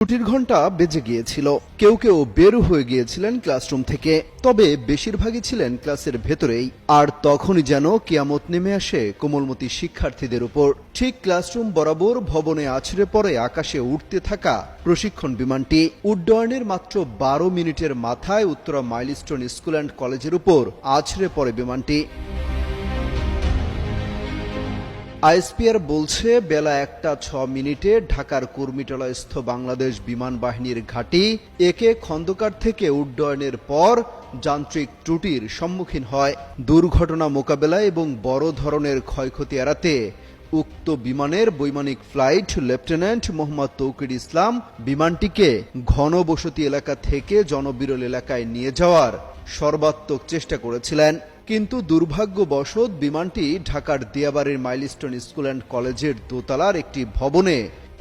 ছুটির ঘন্টা বেজে গিয়েছিল। কেউ কেউ বের হয়ে গিয়েছিলেন ক্লাসরুম থেকে, তবে বেশিরভাগই ছিলেন ক্লাসের ভেতরেই। আর তখনই যেন কিয়ামত নেমে আসে কোমলমতি শিক্ষার্থীদের উপর। ঠিক ক্লাসরুম বরাবর ভবনে আছড়ে পড়ে আকাশে উঠতে থাকা প্রশিক্ষণ বিমানটি। উড্ডয়নের মাত্র 12 মিনিটের মাথায় উত্তরা মাইলস্টোন স্কুল অ্যান্ড কলেজের উপর আছড়ে পড়ে বিমানটি। আইএসপিআর বলছে, বেলা 1টা 6 মিনিটে ঢাকার কুর্মিটোলাস্থ বাংলাদেশ বিমান বাহিনীর ঘাঁটি একে খন্দকার থেকে উড্ডয়নের পর যান্ত্রিক ত্রুটির সম্মুখীন হয়। দুর্ঘটনা মোকাবেলায় এবং বড় ধরনের ক্ষয়ক্ষতি এড়াতে উক্ত বিমানের বৈমানিক ফ্লাইট লেফটেন্যান্ট মোহাম্মদ তৌকির ইসলাম বিমানটিকে ঘনবসতি এলাকা থেকে জনবিরল এলাকায় নিয়ে যাওয়ার সর্বাত্মক চেষ্টা করেছিলেন। কিন্তু দুর্ভাগ্যবশত বিমানটি ঢাকার দিয়াবাড়ির মাইলস্টোন স্কুল অ্যান্ড কলেজের দোতলার একটি ভবনে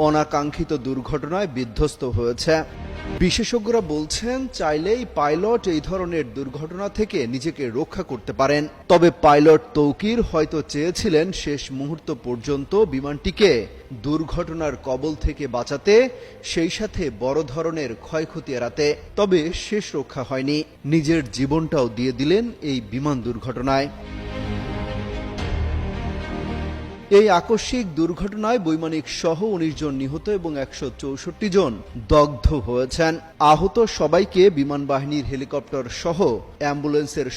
অনাকাঙ্ক্ষিত দুর্ঘটনায় বিধ্বস্ত হয়েছে। বিশেষজ্ঞরা বলছেন, চাইলেই পাইলট এই ধরনের দুর্ঘটনা থেকে নিজেকে রক্ষা করতে পারেন। তবে পাইলট তৌকির হয়তো চেয়েছিলেন শেষ মুহূর্ত পর্যন্ত বিমানটিকে দুর্ঘটনার কবল থেকে বাঁচাতে, সেই সাথে বড় ধরনের ক্ষয়ক্ষতি এড়াতে। তবে শেষ রক্ষা হয়নি, নিজের জীবনটাও দিয়ে দিলেন এই বিমান দুর্ঘটনায়। এই আকস্মিক দুর্ঘটনায় বৈমানিক সহ 19 জন নিহত এবং 164 জন দগ্ধ হয়েছেন। আহত সবাইকে বিমান বাহিনীর হেলিকপ্টার সহ অ্যাম্বুলেন্সের